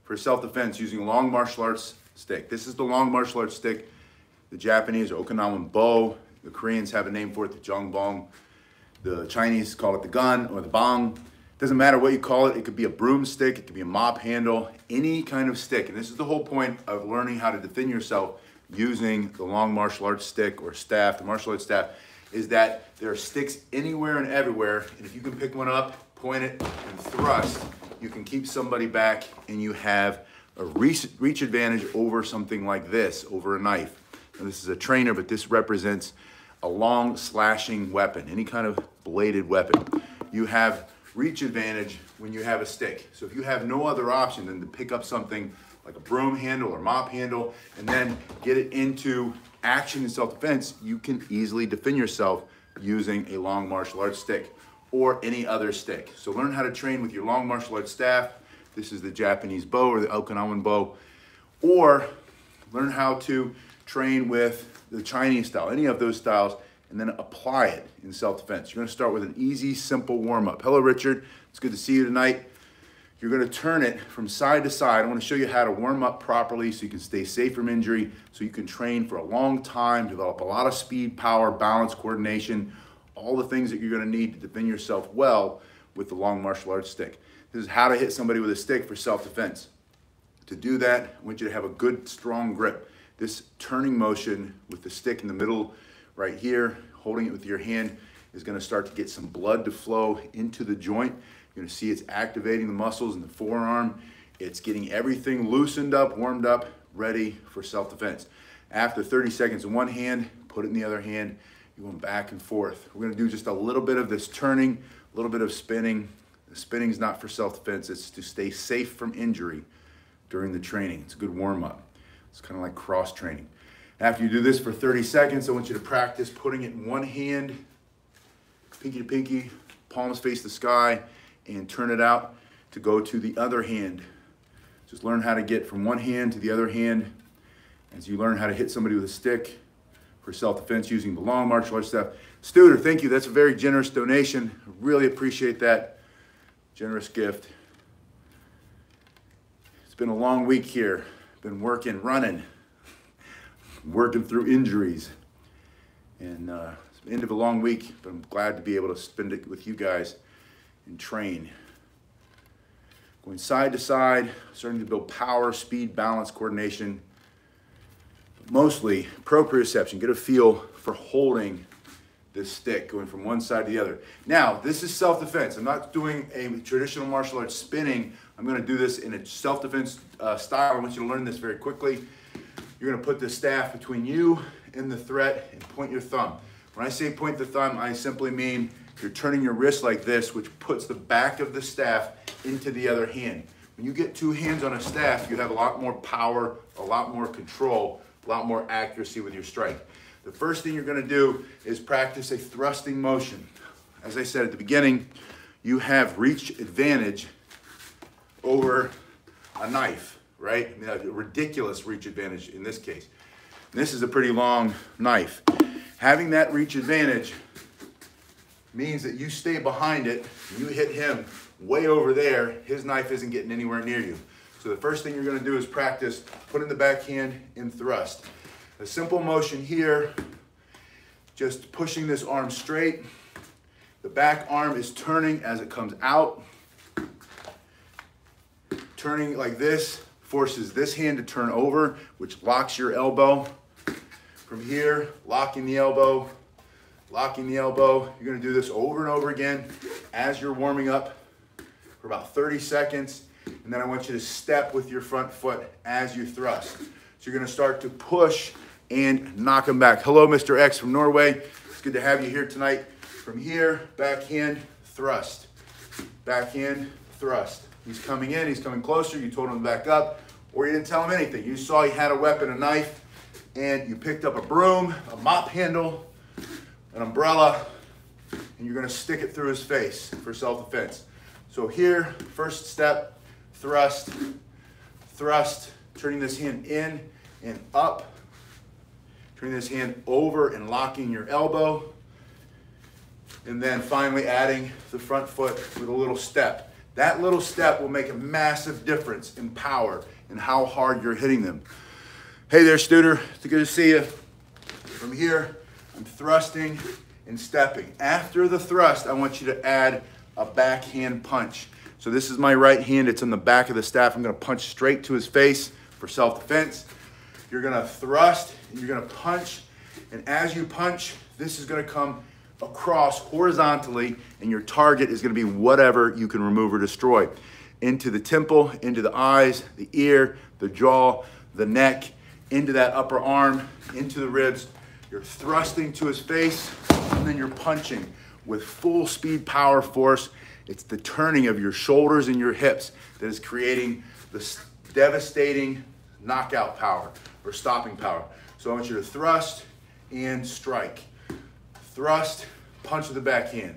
for self-defense using a long martial arts stick. This is the long martial arts stick. The Japanese are Okinawan bow. The Koreans have a name for it, the jongbong. The Chinese call it the gun or the bong. Doesn't matter what you call it. It could be a broomstick, it could be a mop handle, any kind of stick. And this is the whole point of learning how to defend yourself using the long martial arts stick or staff, the martial arts staff, is that there are sticks anywhere and everywhere. And if you can pick one up, point it, and thrust, you can keep somebody back and you have a reach advantage over something like this, over a knife. Now, this is a trainer, but this represents a long slashing weapon, any kind of bladed weapon. You have reach advantage when you have a stick. So if you have no other option than to pick up something like a broom handle or mop handle and then get it into action in self-defense, you can easily defend yourself using a long martial arts stick or any other stick. So learn how to train with your long martial arts staff. This is the Japanese bow or the Okinawan bow. Or learn how to train with the Chinese style, any of those styles, and then apply it in self-defense. You're gonna start with an easy, simple warm-up. Hello, Richard. It's good to see you tonight. You're gonna turn it from side to side. I wanna show you how to warm up properly so you can stay safe from injury, so you can train for a long time, develop a lot of speed, power, balance, coordination, all the things that you're gonna need to defend yourself well with the long martial arts stick. This is how to hit somebody with a stick for self-defense. To do that, I want you to have a good, strong grip. This turning motion with the stick in the middle right here, holding it with your hand, is gonna start to get some blood to flow into the joint. You're gonna see it's activating the muscles in the forearm. It's getting everything loosened up, warmed up, ready for self-defense. After 30 seconds in one hand, put it in the other hand. You're going back and forth. We're gonna do just a little bit of this turning, a little bit of spinning. The spinning is not for self-defense, it's to stay safe from injury during the training. It's a good warm-up. It's kind of like cross training. After you do this for 30 seconds, I want you to practice putting it in one hand, pinky to pinky, palms face the sky, and turn it out to go to the other hand. Just learn how to get from one hand to the other hand as you learn how to hit somebody with a stick for self-defense using the long martial arts staff. Studer, thank you. That's a very generous donation. I really appreciate that generous gift. It's been a long week here. Been working, running, working through injuries. And it's the end of a long week, but I'm glad to be able to spend it with you guys and train. Going side to side, starting to build power, speed, balance, coordination. But mostly proprioception, get a feel for holding this stick, going from one side to the other. Now, this is self-defense. I'm not doing a traditional martial arts spinning. I'm gonna do this in a self-defense style. I want you to learn this very quickly. You're gonna put the staff between you and the threat and point your thumb. When I say point the thumb, I simply mean you're turning your wrist like this, which puts the back of the staff into the other hand. When you get two hands on a staff, you have a lot more power, a lot more control, a lot more accuracy with your strike. The first thing you're gonna do is practice a thrusting motion. As I said at the beginning, you have reach advantage over a knife, right? I mean, a ridiculous reach advantage in this case. And this is a pretty long knife. Having that reach advantage means that you stay behind it, you hit him way over there, his knife isn't getting anywhere near you. So the first thing you're gonna do is practice putting the backhand in thrust. A simple motion here, just pushing this arm straight. The back arm is turning as it comes out. Turning like this forces this hand to turn over, which locks your elbow. From here, locking the elbow, locking the elbow. You're gonna do this over and over again as you're warming up for about 30 seconds. And then I want you to step with your front foot as you thrust. So you're gonna start to push and knock them back. Hello, Mr. X from Norway. It's good to have you here tonight. From here, backhand, thrust. Backhand, thrust. He's coming in, he's coming closer, you told him to back up, or you didn't tell him anything. You saw he had a weapon, a knife, and you picked up a broom, a mop handle, an umbrella, and you're gonna stick it through his face for self-defense. So here, first step, thrust, thrust, turning this hand in and up, turning this hand over and locking your elbow, and then finally adding the front foot with a little step. That little step will make a massive difference in power and how hard you're hitting them. Hey there, Studer. It's good to see you. From here, I'm thrusting and stepping. After the thrust, I want you to add a backhand punch. So this is my right hand. It's on the back of the staff. I'm going to punch straight to his face for self-defense. You're going to thrust and you're going to punch. And as you punch, this is going to come across horizontally, and your target is going to be whatever you can remove or destroy. Into the temple, into the eyes, the ear, the jaw, the neck, into that upper arm, into the ribs. You're thrusting to his face, and then you're punching with full speed, power, force. It's the turning of your shoulders and your hips that is creating this devastating knockout power or stopping power. So I want you to thrust and strike. Thrust, punch with the backhand.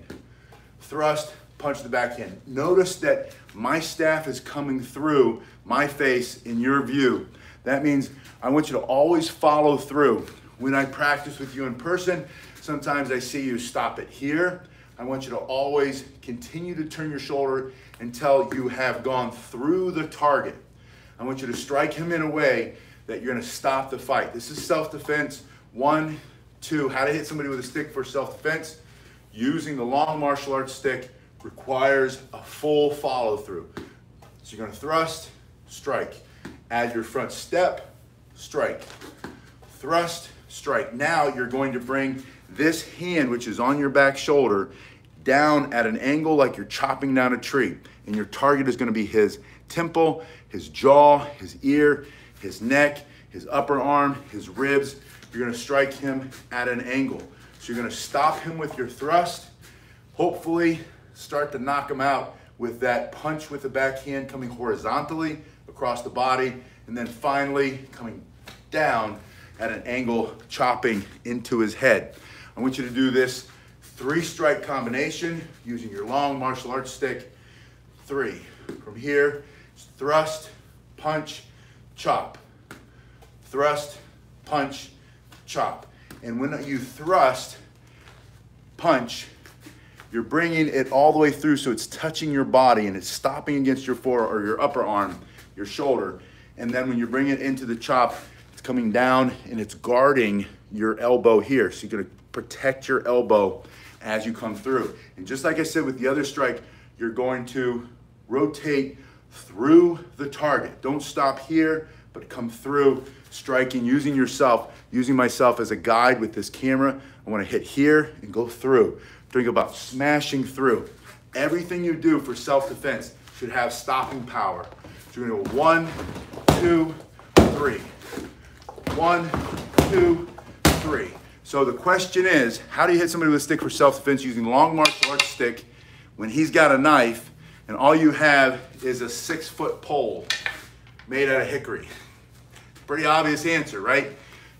Thrust, punch with the backhand. Notice that my staff is coming through my face in your view. That means I want you to always follow through. When I practice with you in person, sometimes I see you stop it here. I want you to always continue to turn your shoulder until you have gone through the target. I want you to strike him in a way that you're going to stop the fight. This is self-defense. 1, 2, how to hit somebody with a stick for self-defense. Using the long martial arts stick requires a full follow-through. So you're going to thrust, strike. Add your front step, strike. Thrust, strike. Now you're going to bring this hand, which is on your back shoulder, down at an angle like you're chopping down a tree. And your target is going to be his temple, his jaw, his ear, his neck, his upper arm, his ribs. You're going to strike him at an angle. So you're going to stop him with your thrust, hopefully start to knock him out with that punch with the backhand coming horizontally across the body, and then finally coming down at an angle, chopping into his head. I want you to do this 3-strike combination using your long martial arts stick. 3. From here, thrust, punch, chop. Thrust, punch, chop. And when you thrust, punch, you're bringing it all the way through so it's touching your body and it's stopping against your or your upper arm, your shoulder. And then when you bring it into the chop, it's coming down and it's guarding your elbow here. So you're gonna protect your elbow as you come through. And just like I said with the other strike, you're going to rotate through the target. Don't stop here, but come through, striking, using myself as a guide with this camera. I wanna hit here and go through. Think about smashing through. Everything you do for self-defense should have stopping power. So you're gonna go 1, 2, 3. 1, 2, 3. So the question is, how do you hit somebody with a stick for self-defense using long martial arts stick when he's got a knife and all you have is a 6-foot pole made out of hickory? Pretty obvious answer, right?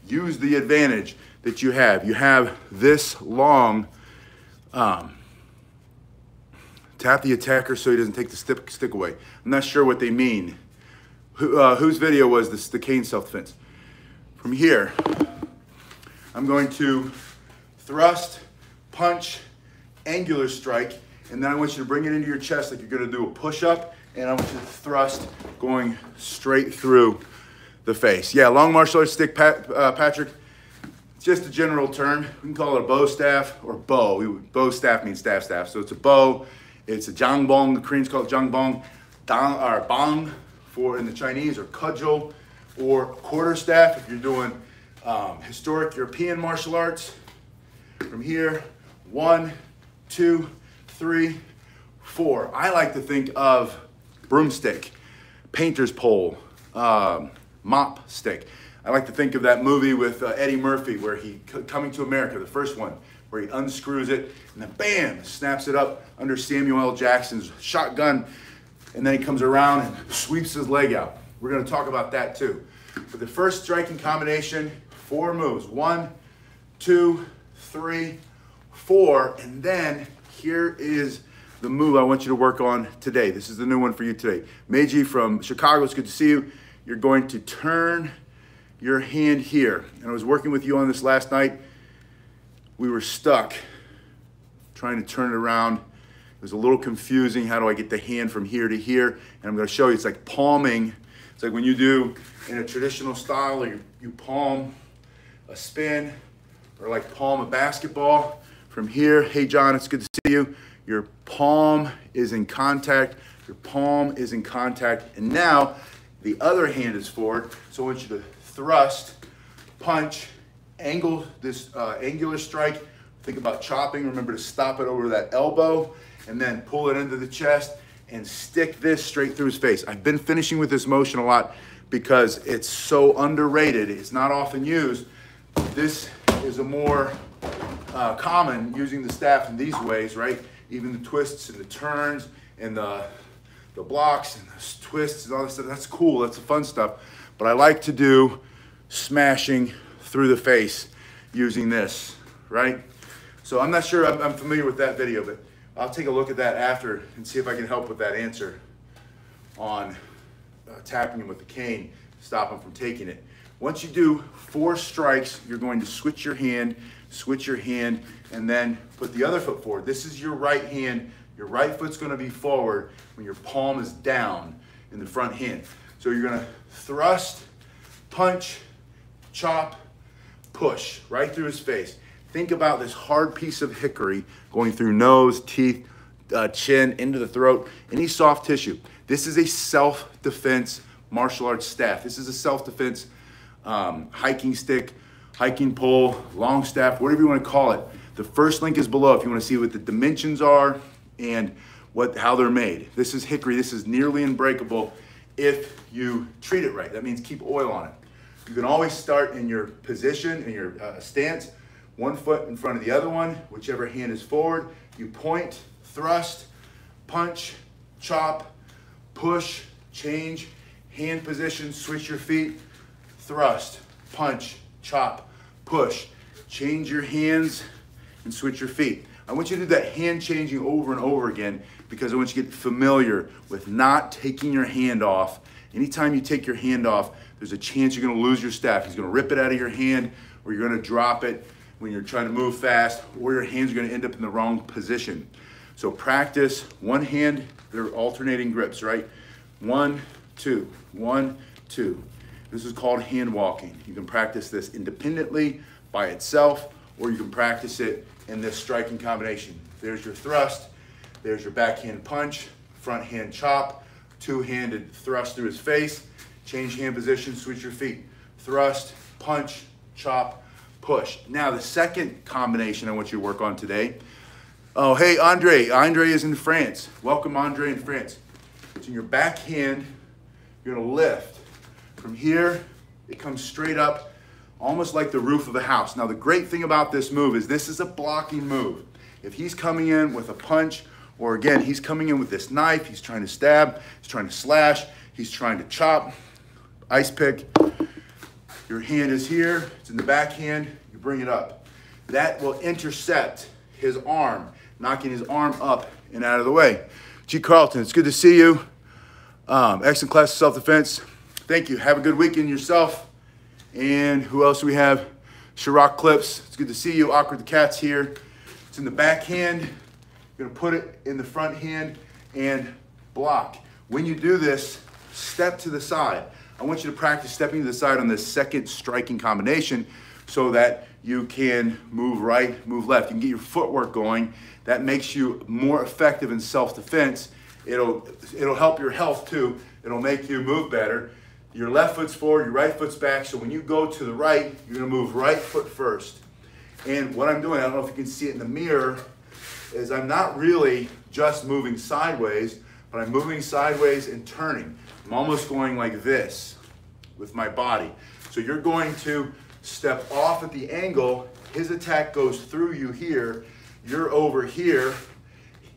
Use the advantage that you have. You have this long, tap the attacker so he doesn't take the stick away. I'm not sure what they mean. Whose video was this, the cane self-defense? From here, I'm going to thrust, punch, angular strike, and then I want you to bring it into your chest like you're gonna do a push-up, and I want you to thrust going straight through the face. Yeah, long martial arts stick, Patrick. It's just a general term. We can call it a bow staff or bow. Bow staff means staff. So it's a bow. It's a jangbong. The Koreans call it jangbong. Or bang for in the Chinese, or cudgel, or quarterstaff if you're doing historic European martial arts. From here, 1, 2, 3, 4. I like to think of broomstick, painter's pole, mop stick. I like to think of that movie with Eddie Murphy where he, Coming to America, the first one, where he unscrews it and then bam, snaps it up under Samuel L. Jackson's shotgun, and then he comes around and sweeps his leg out. We're gonna talk about that too. For the first striking combination, 4 moves. 1, 2, 3, 4, and then here is the move I want you to work on today. This is the new one for you today. Meiji from Chicago, it's good to see you. You're going to turn your hand here. And I was working with you on this last night. We were stuck trying to turn it around It was a little confusing. How do I get the hand from here to here? And I'm going to show you. It's like palming. It's like when you do in a traditional style, you palm a spin, or like palm a basketball from here. Hey John, it's good to see you. Your palm is in contact. Your palm is in contact. And now the other hand is forward. So I want you to thrust, punch, angle this angular strike. Think about chopping. Remember to stop it over that elbow and then pull it into the chest and stick this straight through his face. I've been finishing with this motion a lot because it's so underrated. It's not often used. This is a more common, using the staff in these ways, right? Even the twists and the turns and the blocks and the twists and all this stuff. That's cool. That's the fun stuff. But I like to do smashing through the face using this, right? So I'm not sure I'm familiar with that video, but I'll take a look at that after and see if I can help with that answer on tapping him with the cane, stop him from taking it. Once you do 4 strikes, you're going to switch your hand, and then put the other foot forward. This is your right hand. Your right foot's going to be forward when your palm is down in the front hand. So you're going to thrust, punch, chop, push right through his face. Think about this hard piece of hickory going through nose, teeth, chin, into the throat, any soft tissue. This is a self-defense martial arts staff. This is a self-defense hiking stick, hiking pole, long staff, whatever you want to call it. The first link is below if you want to see what the dimensions are and how they're made. This is hickory. This is nearly unbreakable if you treat it right. That means keep oil on it. You can always start in your position, in your stance, one foot in front of the other one, whichever hand is forward. You point, thrust, punch, chop, push, change, hand position, switch your feet, thrust, punch, chop, push, change your hands and switch your feet. I want you to do that hand changing over and over again because I want you to get familiar with not taking your hand off. Anytime you take your hand off, there's a chance you're going to lose your staff. He's going to rip it out of your hand, or you're going to drop it when you're trying to move fast, or your hands are going to end up in the wrong position. So practice one hand, they're alternating grips, right? 1, 2, 1, 2. This is called hand walking. You can practice this independently by itself, or you can practice it in this striking combination. There's your thrust, there's your backhand punch, front hand chop, two-handed thrust through his face, change hand position, switch your feet, thrust, punch, chop, push. Now the second combination I want you to work on today. Oh, hey, Andre. Andre is in France. Welcome, Andre, in France. So in your backhand, you're gonna lift. From here, it comes straight up, almost like the roof of a house. Now the great thing about this move is this is a blocking move. If he's coming in with a punch, or again, he's coming in with this knife, he's trying to stab, he's trying to slash, he's trying to chop, ice pick, your hand is here, it's in the backhand, you bring it up. That will intercept his arm, knocking his arm up and out of the way. G. Carlton, it's good to see you. Excellent class of self-defense. Thank you. Have a good weekend yourself. And who else do we have? Chirac Clips, it's good to see you. Awkward the Cat's here. It's in the backhand. You're gonna put it in the front hand and block. When you do this, step to the side. I want you to practice stepping to the side on this second striking combination so that you can move right, move left. You can get your footwork going. That makes you more effective in self-defense. It'll help your health too. It'll make you move better. Your left foot's forward, your right foot's back. So when you go to the right, you're gonna move right foot first. And what I'm doing, I don't know if you can see it in the mirror, is I'm not really just moving sideways, but I'm moving sideways and turning. I'm almost going like this with my body. So you're going to step off at the angle. His attack goes through you here. You're over here.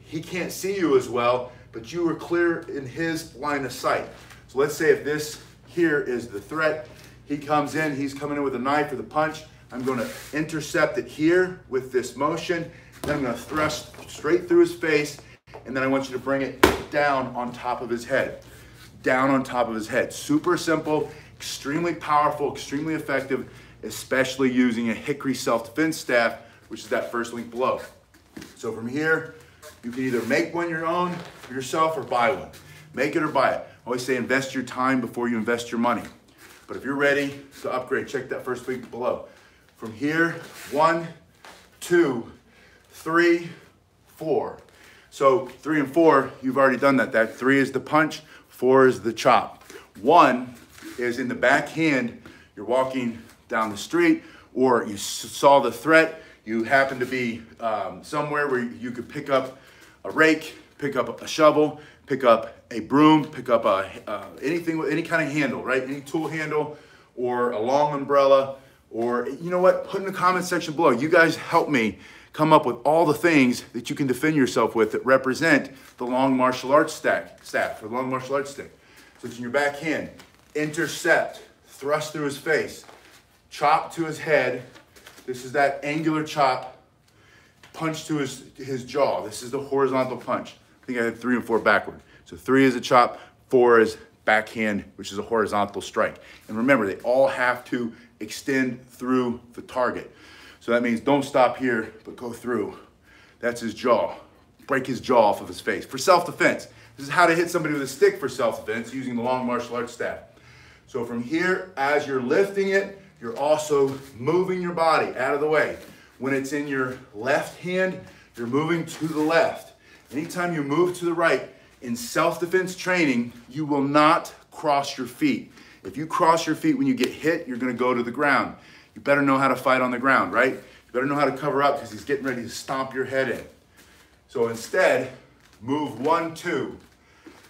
He can't see you as well, but you are clear in his line of sight. So let's say if this here is the threat, he comes in, he's coming in with a knife or the punch. I'm going to intercept it here with this motion. Then I'm going to thrust straight through his face, and then I want you to bring it down on top of his head. Down on top of his head. Super simple, extremely powerful, extremely effective, especially using a hickory self-defense staff, which is that first link below. So from here, You can either make one your own for yourself or buy one. Make it or buy it. I always say invest your time before you invest your money. But if you're ready to upgrade, check that first link below. From here, 1, 2, 3, 4. So 3 and 4, you've already done that. That 3 is the punch, 4 is the chop. 1 is in the backhand. You're walking down the street, or you saw the threat. You happen to be somewhere where you could pick up a rake, pick up a shovel, pick up a broom, pick up anything with any kind of handle, right? Any tool handle or a long umbrella, or you know what? Put in the comment section below. You guys help me come up with all the things that you can defend yourself with that represent the long martial arts staff, or the long martial arts stick. So it's in your backhand. Intercept, thrust through his face, chop to his head. This is that angular chop. Punch to his jaw. This is the horizontal punch. I think I had 3 and 4 backward. So 3 is a chop, 4 is backhand, which is a horizontal strike. And remember, they all have to extend through the target. So that means don't stop here, but go through. That's his jaw. Break his jaw off of his face. For self-defense. This is how to hit somebody with a stick for self-defense using the long martial arts staff. So from here, as you're lifting it, you're also moving your body out of the way. When it's in your left hand, you're moving to the left. Anytime you move to the right, in self-defense training, you will not cross your feet. If you cross your feet when you get hit, you're gonna go to the ground. You better know how to fight on the ground, right? You better know how to cover up because he's getting ready to stomp your head in. So instead, move 1, 2,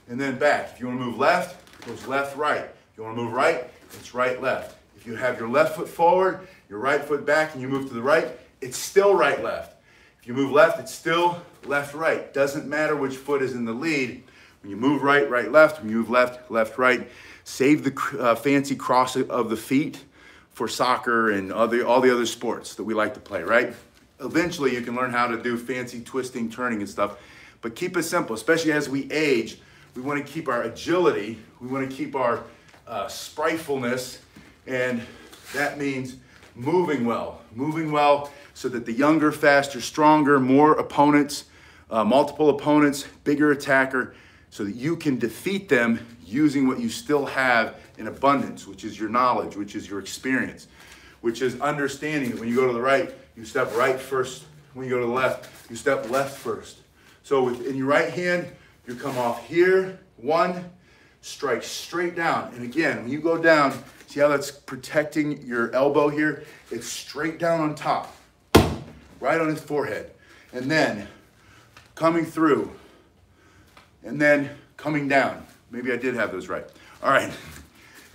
and then back. If you wanna move left, it goes left, right. If you wanna move right, it's right, left. If you have your left foot forward, your right foot back, and you move to the right, it's still right, left. If you move left, it's still left, right. Doesn't matter which foot is in the lead. When you move right, right, left. When you move left, left, right. Save the fancy cross of the feet for soccer and all the other sports that we like to play, right? Eventually, you can learn how to do fancy twisting, turning and stuff. But keep it simple, especially as we age. We want to keep our agility. We want to keep our sprightfulness. And that means moving well so that the younger, faster, stronger, more opponents, multiple opponents, bigger attacker, so that you can defeat them using what you still have in abundance, which is your knowledge, which is your experience, which is understanding that when you go to the right, you step right first. When you go to the left, you step left first. So in your right hand, you come off here, 1, strike straight down. And again, when you go down, see how that's protecting your elbow here? It's straight down on top, right on his forehead. And then coming through, and then coming down. Maybe I did have those right. All right,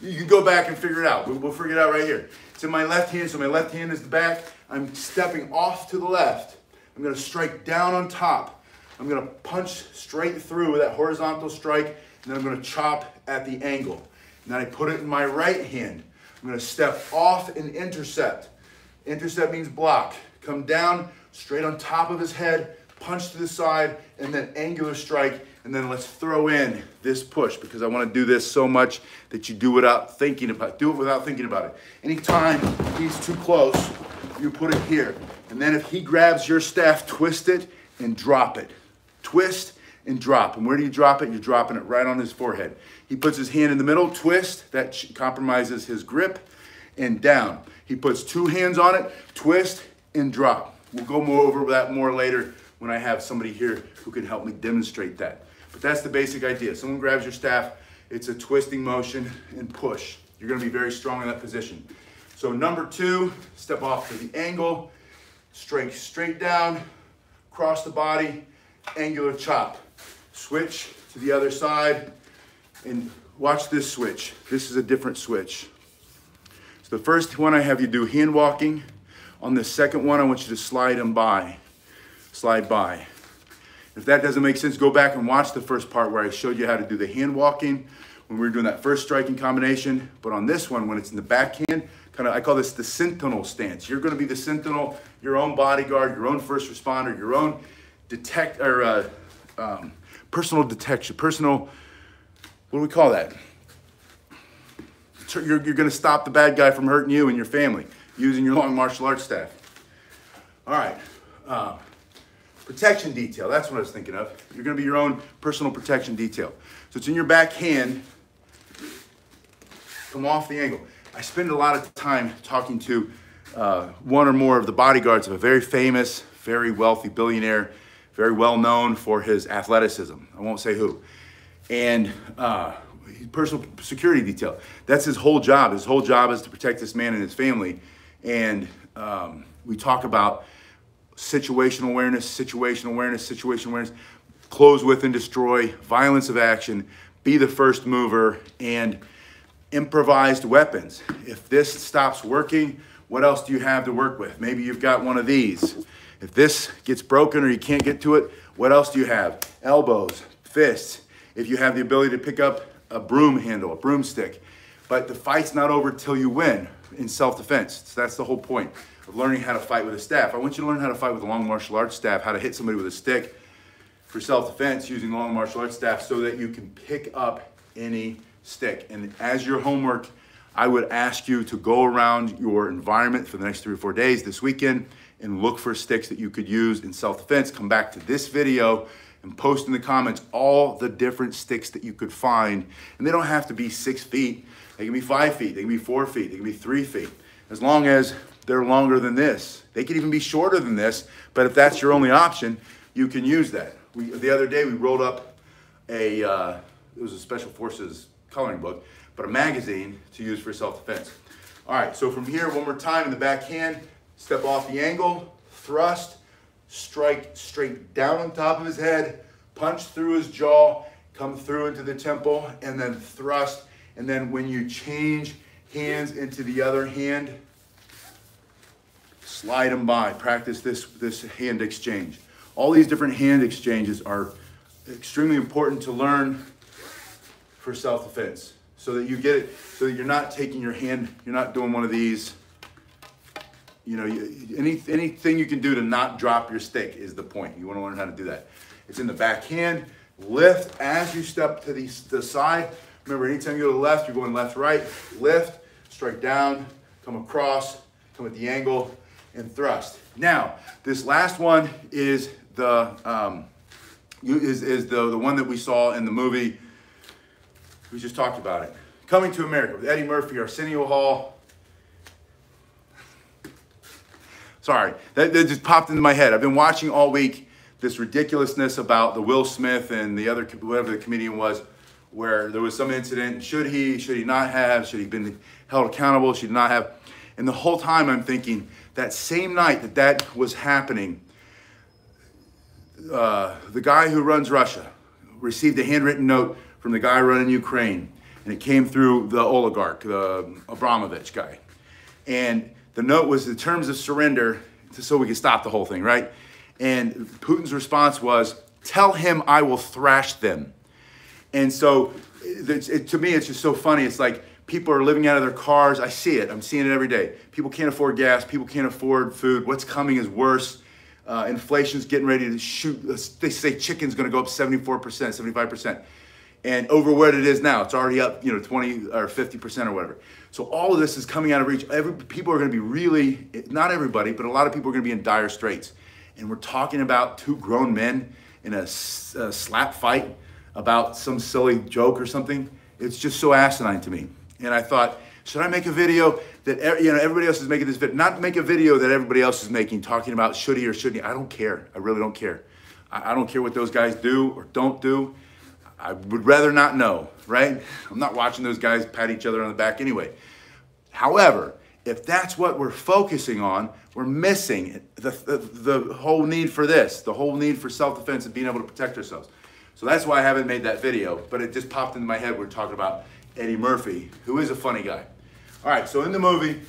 you can go back and figure it out. We'll figure it out right here. It's in my left hand, so my left hand is the back. I'm stepping off to the left. I'm gonna strike down on top. I'm gonna punch straight through with that horizontal strike, and then I'm gonna chop at the angle. And then I put it in my right hand. I'm gonna step off and intercept. Intercept means block. Come down, straight on top of his head, punch to the side, and then angular strike, and then let's throw in this push because I wanna do this so much that you do it without thinking about it. Anytime he's too close, you put it here. And then if he grabs your staff, twist it and drop it. Twist and drop. And where do you drop it? You're dropping it right on his forehead. He puts his hand in the middle, twist, that compromises his grip, and down. He puts 2 hands on it, twist, and drop. We'll go over that more later when I have somebody here who can help me demonstrate that. But that's the basic idea. Someone grabs your staff, it's a twisting motion and push. You're gonna be very strong in that position. So number 2, step off to the angle, straight down, cross the body, angular chop. Switch to the other side and watch this switch. This is a different switch. So the first one I have you do hand walking. On the second one, I want you to slide by. If that doesn't make sense, go back and watch the first part where I showed you how to do the hand walking when we were doing that first striking combination. But on this one, when it's in the backhand, I call this the sentinel stance. You're gonna be the sentinel, your own bodyguard, your own first responder, your own personal detection, what do we call that? You're gonna stop the bad guy from hurting you and your family using your long martial arts staff. All right, protection detail. That's what I was thinking of. You're going to be your own personal protection detail. So it's in your back hand. Come off the angle. I spend a lot of time talking to one or more of the bodyguards of a very famous, very wealthy billionaire, very well known for his athleticism. I won't say who. And personal security detail. That's his whole job. His whole job is to protect this man and his family. And we talk about situational awareness, situational awareness, situational awareness, close with and destroy, violence of action, be the first mover, and improvised weapons. If this stops working, what else do you have to work with? Maybe you've got one of these. If this gets broken or you can't get to it, what else do you have? Elbows, fists. If you have the ability to pick up a broom handle, a broomstick. But the fight's not over till you win in self-defense. So that's the whole point of learning how to fight with a staff. I want you to learn how to fight with a long martial arts staff, how to hit somebody with a stick for self-defense using long martial arts staff so that you can pick up any stick. And as your homework, I would ask you to go around your environment for the next 3 or 4 days this weekend and look for sticks that you could use in self-defense. Come back to this video and post in the comments all the different sticks that you could find. And they don't have to be 6 feet. They can be 5 feet, they can be 4 feet, they can be 3 feet. As long as they're longer than this. They could even be shorter than this, but if that's your only option, you can use that. The other day we rolled up it was a Special Forces coloring book, but a magazine to use for self-defense. All right, so from here, one more time in the back hand, step off the angle, thrust, strike straight down on top of his head, punch through his jaw, come through into the temple, and then thrust. And then when you change hands into the other hand, slide them by. Practice this hand exchange. All these different hand exchanges are extremely important to learn for self-defense, so that you get it, so that you're not taking your hand, you're not doing one of these. You know, anything you can do to not drop your stick is the point. You want to learn how to do that. It's in the back hand. Lift as you step to the side. Remember, anytime you go to the left, you're going left, right. Lift, strike down, come across, come at the angle, and thrust. Now, this last one is the one that we saw in the movie. We just talked about it. Coming to America with Eddie Murphy, Arsenio Hall. Sorry, that just popped into my head. I've been watching all week this ridiculousness about the Will Smith and the other, whatever the comedian was, where there was some incident. Should he not have? Should he been held accountable? Should he not have? And the whole time I'm thinking, that same night that was happening, the guy who runs Russia received a handwritten note from the guy running Ukraine, and it came through the oligarch, the Abramovich guy. And the note was the terms of surrender so we could stop the whole thing, right? And Putin's response was, tell him I will thrash them. And so to me, it's just so funny. It's like people are living out of their cars. I see it. I'm seeing it every day. People can't afford gas. People can't afford food. What's coming is worse. Inflation's getting ready to shoot. They say chicken's going to go up 74%, 75%. And over what it is now, it's already up, 20 or 50% or whatever. So all of this is coming out of reach. People are going to be really, not everybody, but a lot of people are going to be in dire straits. And we're talking about 2 grown men in a slap fight about some silly joke or something. It's just so asinine to me. And I thought, should I make a video that everybody else is making this video? Not make a video that everybody else is making, talking about should he or shouldn't he. I don't care. I really don't care. I don't care what those guys do or don't do. I would rather not know, right? I'm not watching those guys pat each other on the back anyway. However, if that's what we're focusing on, we're missing the whole need for this, the whole need for self-defense and being able to protect ourselves. So that's why I haven't made that video, but it just popped into my head. We're talking about Eddie Murphy, who is a funny guy. All right, so in the movie,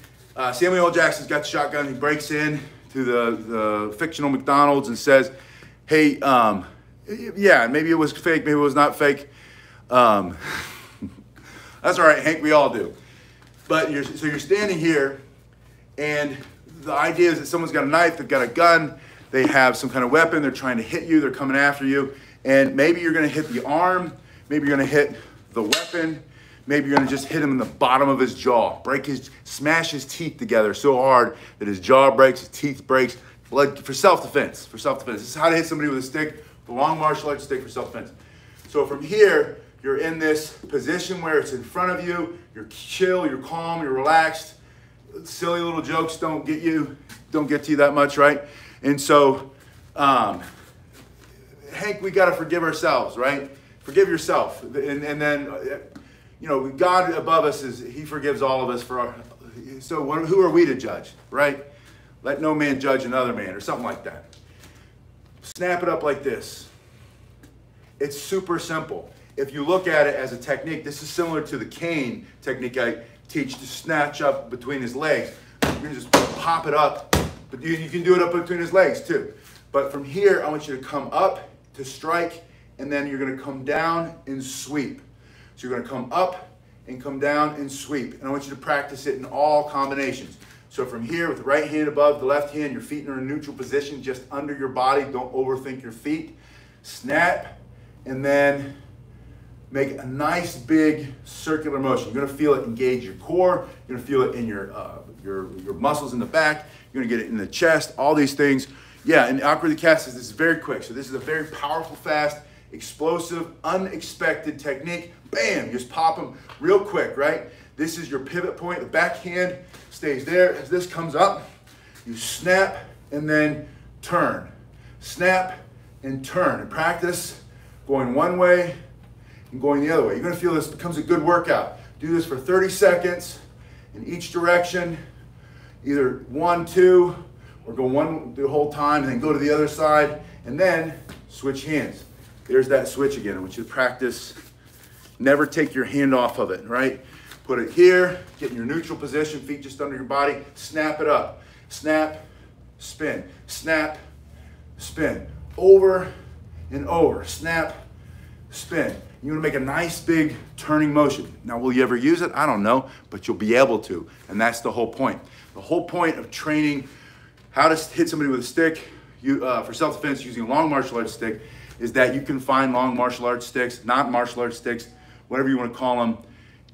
Samuel L. Jackson's got the shotgun. He breaks in to the fictional McDonald's and says, hey, yeah, maybe it was fake, maybe it was not fake. That's all right, Hank, we all do. But so you're standing here, and the idea is that someone's got a knife, they've got a gun, they have some kind of weapon, they're trying to hit you, they're coming after you, and maybe you're gonna hit the arm, maybe you're gonna hit the weapon, maybe you're gonna just hit him in the bottom of his jaw, smash his teeth together so hard that his jaw breaks, his teeth breaks, blood for self-defense, This is how to hit somebody with a stick, the long martial arts stick for self-defense. So from here, you're in this position where it's in front of you, you're chill, you're calm, you're relaxed. Silly little jokes don't get to you that much, right? And so, Hank, we got to forgive ourselves, right? Forgive yourself. And then, you know, God above us, he forgives all of us for our, so who are we to judge, right? Let no man judge another man, or something like that. Snap it up like this. It's super simple. If you look at it as a technique, this is similar to the cane technique I teach, to snatch up between his legs. You can just pop it up, but you can do it up between his legs too. But from here, I want you to come up to strike, and then you're going to come down and sweep. So you're going to come up and come down and sweep. And I want you to practice it in all combinations. So from here, with the right hand above the left hand, your feet are in a neutral position just under your body. Don't overthink your feet. Snap, and then make a nice big circular motion. You're going to feel it engage your core. You're going to feel it in your muscles in the back. You're going to get it in the chest, all these things. Yeah, and awkwardly cast this is very quick. So this is a very powerful, fast, explosive, unexpected technique. Bam, just pop them real quick, right? This is your pivot point. The backhand stays there. As this comes up, you snap and then turn. Snap and turn. And practice going one way and going the other way. You're going to feel this becomes a good workout. Do this for 30 seconds in each direction. Either 1, 2, or go one the whole time and then go to the other side and then switch hands. There's that switch again. I want you to practice. Never take your hand off of it, right? Put it here, get in your neutral position, feet just under your body, snap it up. Snap, spin, snap, spin. Over and over, snap, spin. You want to make a nice big turning motion. Now, will you ever use it? I don't know, but you'll be able to, and that's the whole point. The whole point of training how to hit somebody with a stick for self-defense using a long martial arts stick is that you can find long martial arts sticks, not martial arts sticks, whatever you want to call them,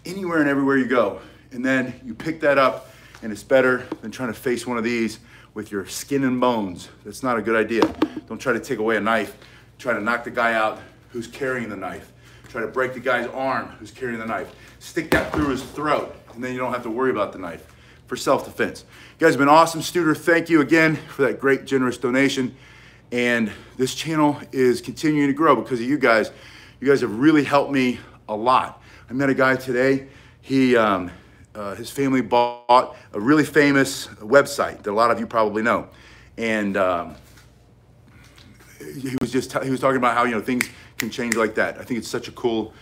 anywhere and everywhere you go. And then you pick that up, and it's better than trying to face one of these with your skin and bones. That's not a good idea. Don't try to take away a knife. Try to knock the guy out who's carrying the knife. Try to break the guy's arm who's carrying the knife. Stick that through his throat, and then you don't have to worry about the knife for self-defense. You guys have been awesome. Studer, thank you again for that great, generous donation. And this channel is continuing to grow because of you guys. You guys have really helped me a lot. I met a guy today. His family bought a really famous website that a lot of you probably know. And he was talking about how, you know, things can change like that. I think it's such a cool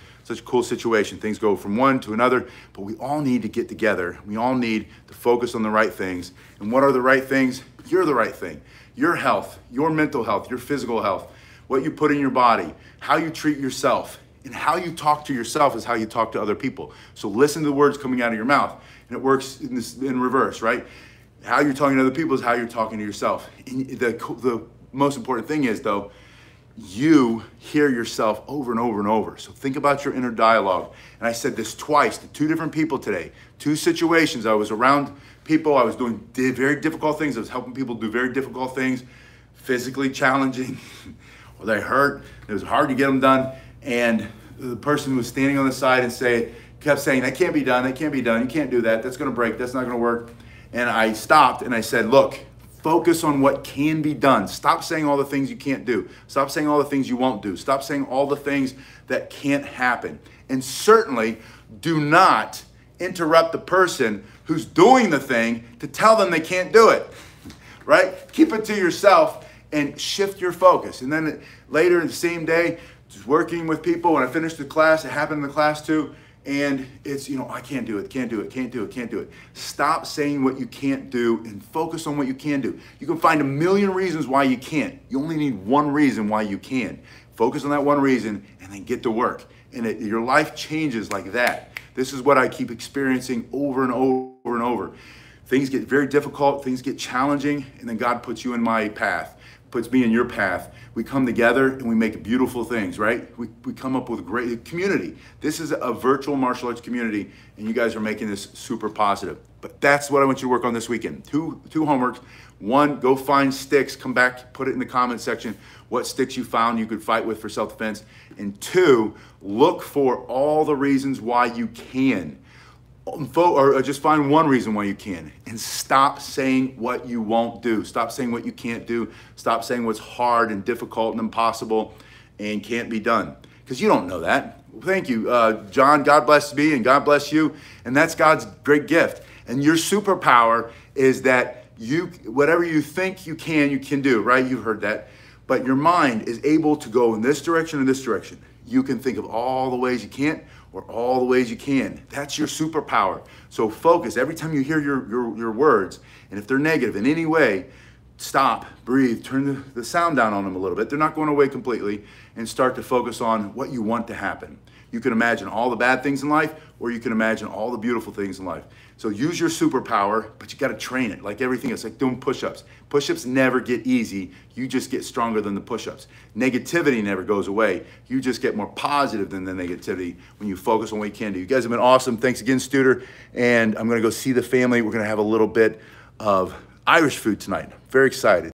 situation. Things go from one to another, but we all need to get together. We all need to focus on the right things. And what are the right things? You're the right thing. Your health, your mental health, your physical health, what you put in your body, how you treat yourself, and how you talk to yourself is how you talk to other people. So listen to the words coming out of your mouth, and it works in reverse, right? How you're talking to other people is how you're talking to yourself. And the most important thing is, though, you hear yourself over and over and over. So think about your inner dialogue. And I said this twice to 2 different people today. 2 situations. I was around people. I was doing very difficult things. I was helping people do very difficult things, physically challenging, or they hurt. It was hard to get them done. And the person who was standing on the side and kept saying, that can't be done. That can't be done. You can't do that. That's going to break. That's not going to work. And I stopped and I said, look, focus on what can be done. Stop saying all the things you can't do. Stop saying all the things you won't do. Stop saying all the things that can't happen. And certainly do not interrupt the person who's doing the thing to tell them they can't do it, right? Keep it to yourself and shift your focus. And then later in the same day, just working with people, when I finished the class, it happened in the class too, and it's, you know, I can't do it, can't do it, can't do it, can't do it. Stop saying what you can't do and focus on what you can do. You can find a million reasons why you can't. You only need one reason why you can. Focus on that one reason and then get to work. And your life changes like that. This is what I keep experiencing over and over and over. Things get very difficult, things get challenging, and then God puts you in my path. puts me in your path. We come together and we make beautiful things, right? We come up with a great community. This is a virtual martial arts community, and you guys are making this super positive. But that's what I want you to work on this weekend. Two homeworks. One, go find sticks, come back, put it in the comment section, what sticks you found you could fight with for self-defense. And two, look for all the reasons why you can. Or just find one reason why you can, and stop saying what you won't do. Stop saying what you can't do. Stop saying what's hard and difficult and impossible and can't be done, because you don't know that. Thank you, John. God bless me and God bless you. And that's God's great gift. And your superpower is that whatever you think you can do, right? You've heard that. But your mind is able to go in this direction and this direction. You can think of all the ways you can't, or all the ways you can. That's your superpower. So focus every time you hear your words, and if they're negative in any way, stop, breathe, turn the sound down on them a little bit. They're not going away completely, and start to focus on what you want to happen. You can imagine all the bad things in life, or you can imagine all the beautiful things in life. So use your superpower, but you got to train it like everything else, like doing push-ups. Push-ups never get easy. You just get stronger than the push-ups. Negativity never goes away. You just get more positive than the negativity when you focus on what you can do. You guys have been awesome. Thanks again, Studer. And I'm going to go see the family. We're going to have a little bit of Irish food tonight. Very excited.